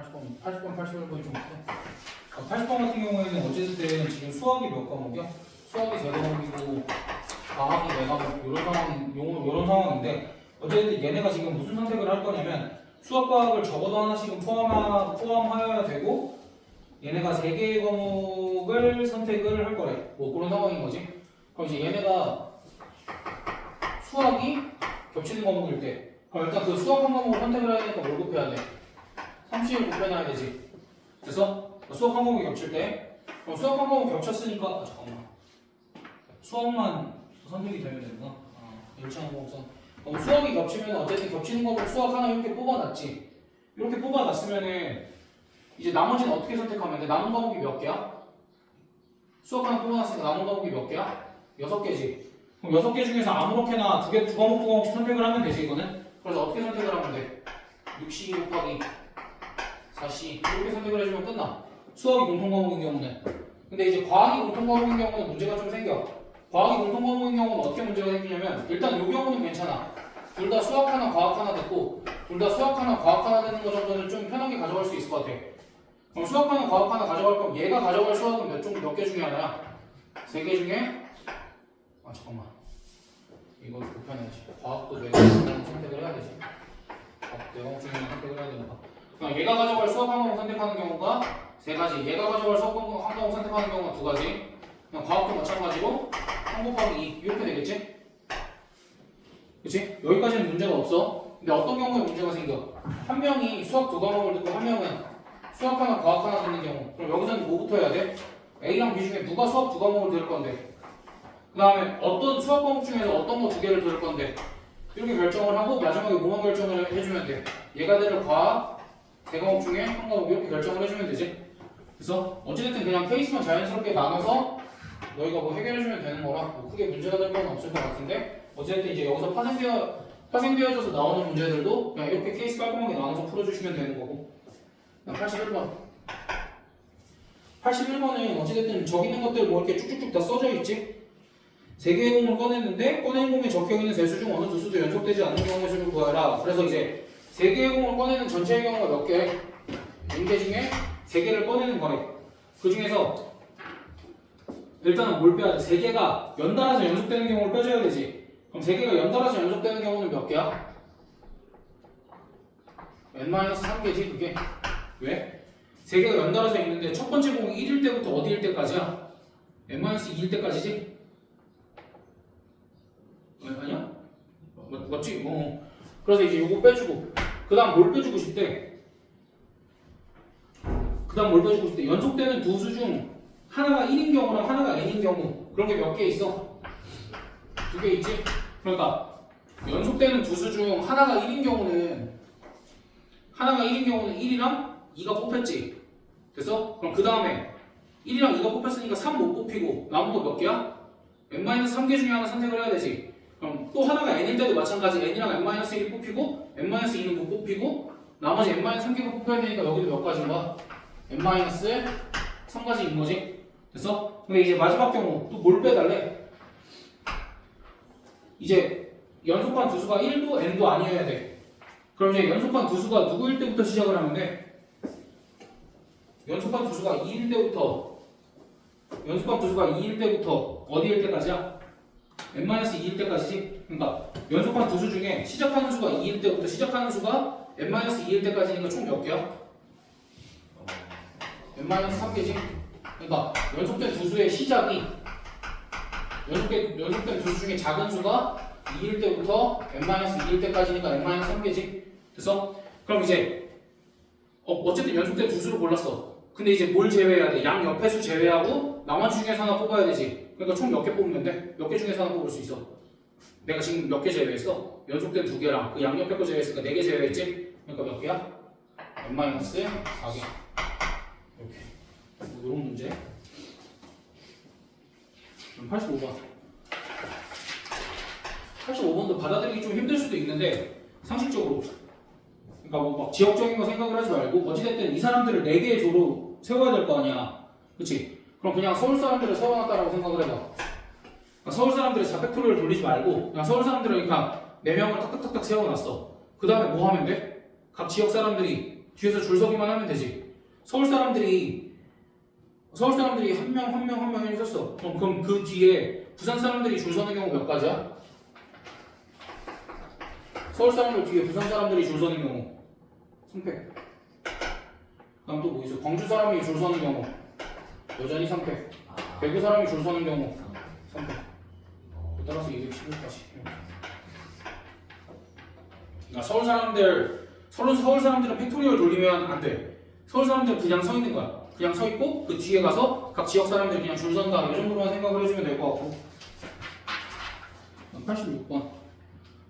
80번, 81번이 좀 있어. 80번 같은 경우에는 어쨌든 지금 수학이 몇 과목이야? 수학이 3과목이고 과학이 4과목 이런 상황인데 어쨌든 얘네가 지금 무슨 선택을 할 거냐면 수학 과학을 적어도 하나씩은 포함하여야 되고 얘네가 3개의 과목을 선택을 할 거래. 뭐 그런 상황인 거지. 그럼 이제 얘네가 수학이 겹치는 과목일 때 그럼 일단 그 수학 한 과목을 선택을 해야 되니까 뭘 곱해야 돼? 30을 곱해놔야 되지. 그래서 수학 한 과목이 겹칠 때 그럼 수학 한 과목 겹쳤으니까 잠깐만 수학만 선택이 되면 되구나. 일치한 과목선 그럼 수학이 겹치면 어쨌든 겹치는 과목 수학 하나 이렇게 뽑아놨지. 이렇게 뽑아놨으면은 이제 나머지는 어떻게 선택하면 돼? 남은 과목이 몇 개야? 수학 하나 뽑아놨으니까 남은 과목이 몇 개야? 6개지. 그럼 6개 중에서 아무렇게나 두 과목씩 선택을 하면 되지 이거는. 그래서 어떻게 선택을 하면 돼? 6C 곱하기 4C 이렇게 선택을 해주면 끝나. 수학이 공통 과목인 경우는. 근데 이제 과학이 공통 과목인 경우는 문제가 좀 생겨. 과학이 공통 과목인 경우는 어떻게 문제가 생기냐면 일단 이 경우는 괜찮아. 둘 다 수학 하나 과학 하나 됐고 둘 다 수학 하나 과학 하나 되는 거 정도는 좀 편하게 가져갈 수 있을 것 같아. 그럼 수학 하나 과학 하나 가져갈 거면 얘가 가져갈 수학은 몇 개 중에 하나야? 3개 중에 잠깐만 이거 곱해내야지. 과학도 4개 중에 선택을 해야 되지. 과학 4과목 중에 선택을 해야 되니까 그냥 얘가 가져갈 수학 한 과목 선택하는 경우가 3가지 얘가 가져갈 수학 한 과목 선택하는 경우가 2가지 그냥 과학도 마찬가지로 3 곱하기 2 이렇게 되겠지? 그치? 여기까지는 문제가 없어. 근데 어떤 경우에 문제가 생겨? 한 명이 수학 2과목을 듣고 한 명은 수학 하나 과학 하나 듣는 경우 그럼 여기서는 뭐부터 해야 돼? A랑 B 중에 누가 수학 2과목을 들을 건데 그 다음에 어떤 수학 과목 중에서 어떤 거 2개를 들을 건데 이렇게 결정을 하고 마지막에 뭐만 결정을 해주면 돼. 얘가 들을 과학 3과목 중에 한 과목 이렇게 결정을 해주면 되지. 그래서 어찌됐든 그냥 케이스만 자연스럽게 나눠서 너희가 뭐 해결해주면 되는 거라 뭐 크게 문제가 될 건 없을 것 같은데 어쨌든 이제 여기서 파생되어져서 나오는 문제들도 그냥 이렇게 케이스 깔끔하게 나눠서 풀어주시면 되는 거고. 81번 81번은 어찌됐든 적있는 것들 뭐 이렇게 쭉쭉쭉 다 써져 있지. 3개의 공을 꺼냈는데 꺼낸 공에 적혀있는 세수 중 어느 두 수도 연속되지 않는 경우의 수를 구하라. 그래서 이제 3개의 공을 꺼내는 전체의 경우가 몇 개? 4개 중에 3개를 꺼내는 거래. 그 중에서 일단은 뭘 빼야 돼? 3개가 연달아서 연속되는 경우를 빼줘야 되지. 그럼 3개가 연달아서 연속되는 경우는 몇 개야? n-3개지 그게. 왜? 3개가 연달아서 있는데 첫 번째 공이 1일 때부터 어디일 때까지야? n-2일 때까지지? 아니야? 맞지? 그래서 이제 요거 빼주고 그 다음 뭘 빼주고 싶대? 연속되는 두 수 중 하나가 1인 경우랑 하나가 n인 경우 그런 게 몇 개 있어? 2개 있지? 그러니까 연속되는 두 수 중 하나가 1인 경우는 1이랑 2가 뽑혔지. 됐어? 그럼 그 다음에 1이랑 2가 뽑혔으니까 3 못 뽑히고 남은 거 몇 개야? n-3개 중에 하나 선택을 해야 되지. 그럼 또 하나가 n일 때도 마찬가지 n이랑 n-1이 뽑히고 n-2는 못 뽑히고 나머지 n-3개가 뽑혀야 되니까 여기도 몇 가지인 거야? n-3가지인 거지. 됐어? 근데 이제 마지막 경우 또 뭘 빼달래? 이제 연속한 두 수가 1도 n도 아니어야 돼. 그럼 이제 연속한 두 수가 누구일 때부터 시작을 하면 돼? 연속한 두 수가 2일 때부터 어디일 때까지야? n-2일 때까지지? 그러니까 연속한 두 수 중에 시작하는 수가 2일 때부터 시작하는 수가 n-2일 때까지니까 총 몇 개야? n-3개지? 그러니까 연속된 두 수의 시작이 연속된 두 수 중에 작은 수가 2일 때부터 n-2일 때까지니까 n-3개지? 됐어? 그럼 이제 어쨌든 연속된 두 수를 골랐어. 근데 이제 뭘 제외해야 돼? 양 옆에 수 제외하고 나머지 중에서 하나 뽑아야 되지. 그러니까 총 몇 개 뽑으면 돼? 몇 개 중에서 하나 뽑을 수 있어. 내가 지금 몇 개 제외했어? 연속된 2개랑 그 양옆에 거 제외했으니까 4개 제외했지? 그러니까 몇 개야? n-4개. 이렇게. 이런 문제. 그럼 85번. 85번도 받아들이기 좀 힘들 수도 있는데 상식적으로 그러니까 뭐 막 지역적인 거 생각을 하지 말고 어찌됐든 이 사람들을 4개의 조로 세워야 될 거 아니야. 그치? 그럼 그냥 서울 사람들을 세워놨다라고 생각을 해봐. 그러니까 서울 사람들의 자팩토리를 돌리지 말고 그냥 서울 사람들을 그러니까 4명을 탁탁탁탁 세워놨어. 그 다음에 뭐 하면 돼? 각 지역 사람들이 뒤에서 줄 서기만 하면 되지. 서울 사람들이 한 명 이렇게 썼어. 그럼 그 뒤에 부산 사람들이 줄 서는 경우 몇 가지야? 서울 사람들 뒤에 부산 사람들이 줄 서는 경우 3팩. 그다음 또 뭐 있어? 광주 사람이 줄 서는 경우 여전히 3팩. 대구 사람이 줄 서는 경우 3팩. 따라서 211까지. 그러니까 서울 사람들은 팩토리얼 돌리면 안 돼. 서울 사람들은 그냥 서 있는 거야. 그냥 서 있고 그 뒤에 가서 각 지역 사람들이 그냥 줄 선다. 이 정도로만 생각을 해주면 될 것 같고. 86번.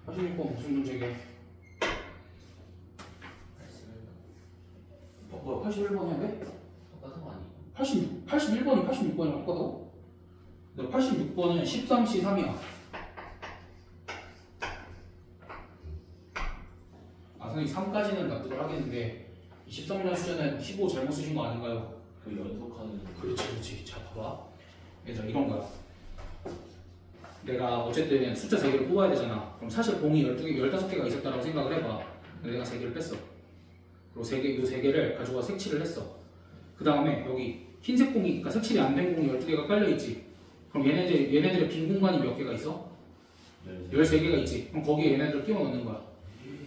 86번 무슨 문제게? 뭐야? 81번 해야 돼? 똑같은 거 아니에요? 81번은 86번이랑 똑같다고? 86번은 13C 3이야. 선생님 3까지는 납득을 하겠는데 13이라는 숫자는 15 잘못 쓰신 거 아닌가요? 그 연속하는. 그렇지. 자 봐봐. 그래서 이런 거야. 내가 어쨌든 숫자 3개를 뽑아야 되잖아. 그럼 사실 공이 12개, 15개가 있었다고 생각을 해봐. 근데 내가 3개를 뺐어. 그리고 이 3개를 가져가 색칠을 했어. 그 다음에 여기 흰색 공이, 그러니까 색칠이 안 된 공이 12개가 깔려있지. 그럼 얘네들의 빈 공간이 몇 개가 있어? 13개가 있지. 그럼 거기에 얘네들을 끼워 넣는 거야.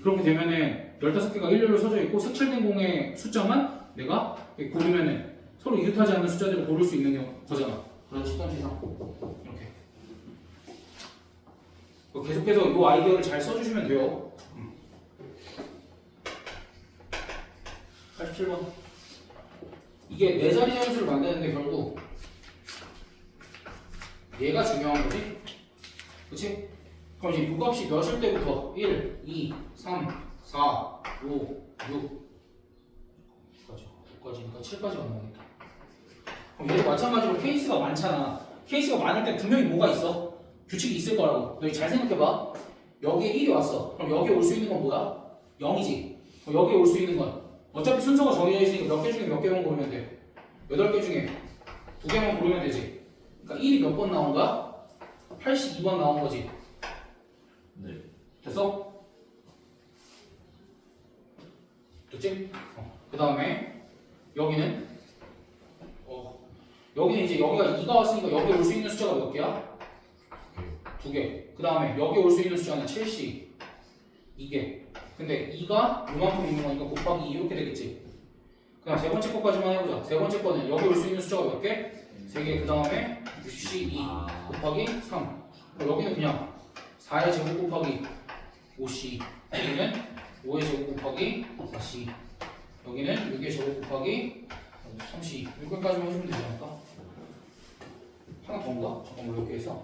그렇게 되면은 15개가 일렬로 서져 있고 색칠된 공의 숫자만 내가 고르면은 서로 이웃하지 않는 숫자들을 고를 수 있는 거잖아. 그래서 13, 13 이렇게. 계속해서 이 아이디어를 잘 써주시면 돼요. 87번. 이게 4자리 함수를 만드는데 결국 얘가 중요한 거지? 그치? 그럼 이제 무값이 몇일 때부터 1, 2, 3, 4, 5, 6 9까지니까 7까지 만나겠다. 그럼 얘도 마찬가지로 케이스가 많잖아. 케이스가 많을 때 분명히 뭐가 있어? 규칙이 있을 거라고. 너희 잘 생각해봐. 여기에 1이 왔어. 그럼 여기에 올 수 있는 건 뭐야? 0이지. 그럼 여기에 올 수 있는 건 어차피 순서가 정해져 있으니까 몇 개 중에 몇 개만 고르면 돼. 8개 중에 2개만 고르면 되지. 그러니까 1이 몇 번 나온 거야? 82번 나온 거지. 네. 됐어? 됐지? 그 다음에 여기는 여기는 이제 여기가 2가 왔으니까 여기 올 수 있는 숫자가 몇 개야? 2개. 그 다음에 여기 올 수 있는 숫자는 7씩 2개. 근데 2가 이만큼 있는 거니까 곱하기 2 이렇게 되겠지. 그냥 세 번째 거까지만 해보자. 세 번째 거는 여기 올 수 있는 숫자가 몇 개? 3개. 그 다음에 6C 2 곱하기 3. 여기는 그냥 4의 제곱 곱하기 5C. 여기는 5의 제곱 곱하기 4C. 여기는 6의 제곱 곱하기 3C. 여기까지만 해주면 되지 않을까? 하나 더인가? 잠깐만 이렇게 해서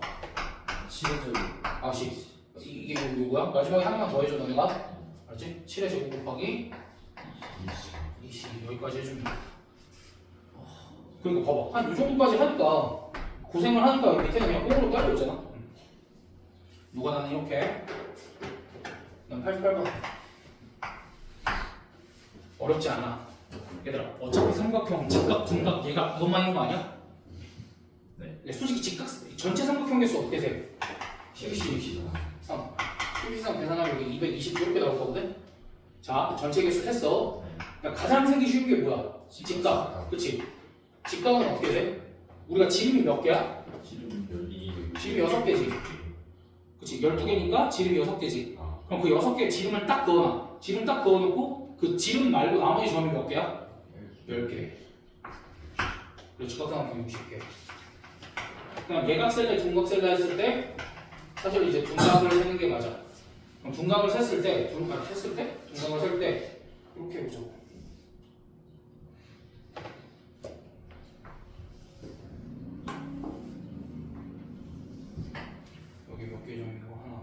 7의 아 10. 이게 뭐야? 마지막에 하나만 더 해줘 너네가. 알았지? 7의 제곱 곱하기 20. 여기까지 해주면 돼. 그러니까 봐봐. 한 이 정도까지 하니까 고생을 하니까 밑에는 그냥 꽁으로 깔려있잖아. 누가 나는 이렇게. 난 88번. 어렵지 않아. 얘들아, 어차피 삼각형, 직각, 둔각, 얘가 이것만 있는 거 아니야? 네. 솔직히 직각, 전체 삼각형 개수 어떻게 돼? 12, 3. 13 계산하면 여기 220 이렇게 나올 거거든? 자, 전체 개수 했어. 그러니까 가장 세기 쉬운 게 뭐야? 직각. 그치? 직각은 어떻게 돼? 우리가 지름이 몇 개야? 지름이 6개지. 그치? 12개니까 지름이 6개지. 그럼 그 6개의 지름을 딱 그어놔. 지름 딱 그어놓고 그 지름 말고 나머지 점이 몇 개야? 10개. 그리고 직각삼각형 60개. 그냥 예각셀레, 둔각셀레 했을 때 사실 이제 둔각을 세는 게 맞아. 그럼 둔각을 셌을 때, 둔각을 셀 때 이렇게 해보자고. 여기 몇 개 점이고 하나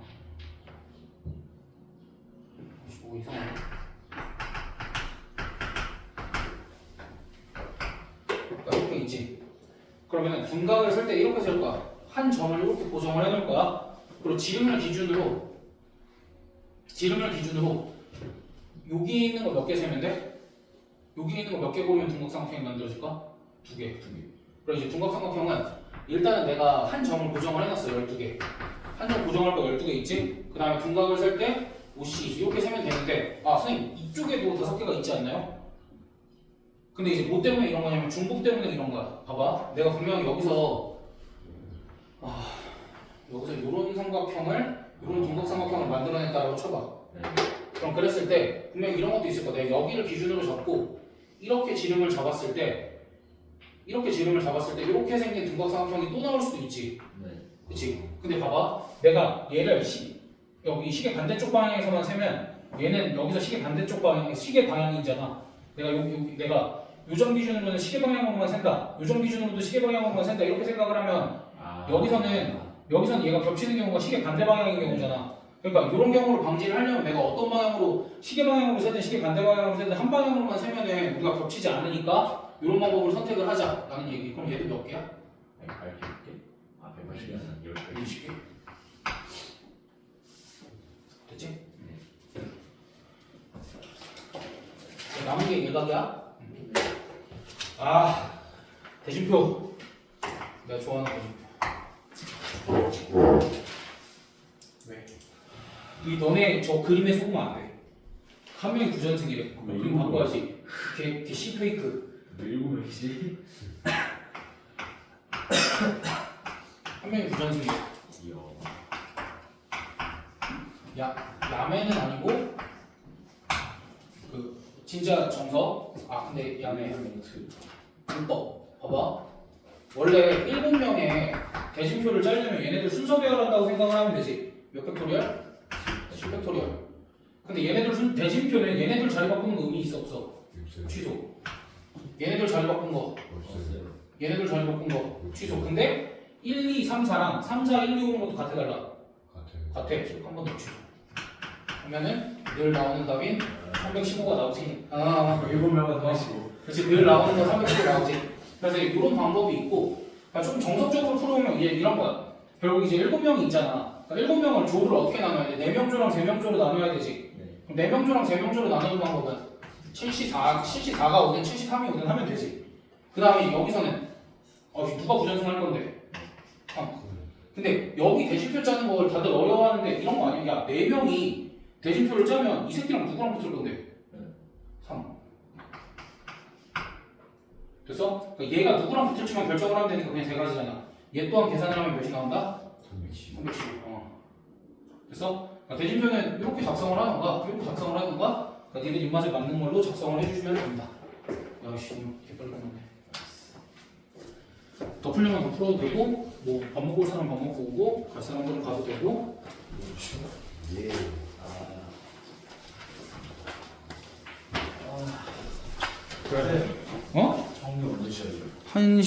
55 이상하네. 이렇게 있지. 그러면 둔각을 쓸 때 이렇게 쓸 거야. 한 점을 이렇게 고정을 해놓을 거야. 그리고 지름을 기준으로 여기 있는 거 몇 개 세면 돼? 여기 있는 거 몇 개 고르면 둔각삼각형이 만들어질까? 2개. 그럼 이제 둔각삼각형은 일단은 내가 한 점을 고정을 해놨어. 12개. 한 점 고정할 거 12개 있지? 그 다음에 둔각을 쓸 때 5C 이렇게 세면 되는데, 아 선생님 이쪽에도 5개가 있지 않나요? 근데 이제 뭐 때문에 이런 거냐면 중복 때문에 이런 거야. 봐봐. 내가 분명히 여기서 여기서 이런 삼각형을 이런 둔각삼각형을 만들어냈다라고 쳐봐. 네. 그럼 그랬을 때 분명히 이런 것도 있을 거야. 내가 여기를 기준으로 잡고 이렇게 지름을 잡았을 때 이렇게 이렇게 생긴 둔각삼각형이 또 나올 수도 있지. 네. 그치? 근데 봐봐. 내가 얘를 여기 시계 반대쪽 방향에서만 세면 얘는 여기서 시계 반대쪽 방향, 시계 방향이잖아. 내가 요점 기준으로는 시계 방향으로만 센다. 요점 기준으로도 시계 방향으로만 센다. 이렇게 생각을 하면 여기서는 얘가 겹치는 경우가 시계 반대 방향인 경우잖아. 그러니까 이런 경우를 방지를 하려면 내가 어떤 방향으로 시계 방향으로 세든 시계 반대 방향으로 세든 한 방향으로만 세면은 우리가 겹치지 않으니까 이런 방법을 선택을 하자라는 얘기. 그럼 얘도 몇 개야? 180개? 아 180개 아니라 10개. 20개. 됐지? 남은 게 일각이야? 대진표. 내가 좋아하는 대진표. 왜? 이 너네 저 그림에 속으면 안 돼. 한 명이 부전승이래. 그림 바꿔야지. 걔 C페이크. 왜 7명이지? 한 명이 부전승이래. 귀여워. 야매는 아니고 그 진짜 정석. 근데 야매 불법. 봐봐. 원래 7명의 대진표를 짜려면 얘네들 순서 배열한다고 생각을 하면 되지. 몇 팩토리얼? 10팩토리얼. 근데 얘네들 대진표는 얘네들 자리 바꾸는 거 의미 있어 없어? 취소. 얘네들 자리 바꾼 거. 얘네들 자리 바꾼 거. 취소. 근데 1, 2, 3, 4랑 3, 4, 1, 2 오는 것도 같아달라. 같아. 한 번 더 취소. 그러면은 늘 나오는 답인 315가 나오지. 7명은 하시고. 그렇지. 늘 나오는 거 315 나오지. 그래서 이런 방법이 있고, 그러니까 좀 정석적으로 풀어보면 이런 거야. 결국 이제 7명이 있잖아. 그러니까 7명을 조를 어떻게 나눠야 돼? 4명 조랑 3명 조로 나눠야 되지. 그럼 4명 조랑 3명 조로 나누는 방법은 74가 오든 73이 오든 하면 되지. 그 다음에 여기서는 누가 부전승할 건데? 근데 여기 대진표 짜는 걸 다들 어려워하는데 이런 거 아니야? 야, 4명이 대진표를 짜면 이 새끼랑 누구랑 붙을 건데? 3. 됐어? 그러니까 얘가 누구랑 붙을지만 결정을 하면 되니까 그냥 3가지잖아. 얘 또한 계산을 하면 몇이 나온다? 315. 됐어? 그러니까 대진표는 이렇게 작성을 하던가 그러니까 니들 입맛에 맞는 걸로 작성을 해주시면 됩니다. 야씨 개빨리 끝났네. 더 풀려면 더 풀어도 되고 뭐 밥 먹을 사람 밥 먹고 오고 갈 사람들은 가도 되고. 예. 그래. 정리 언제 시작이에요? 1시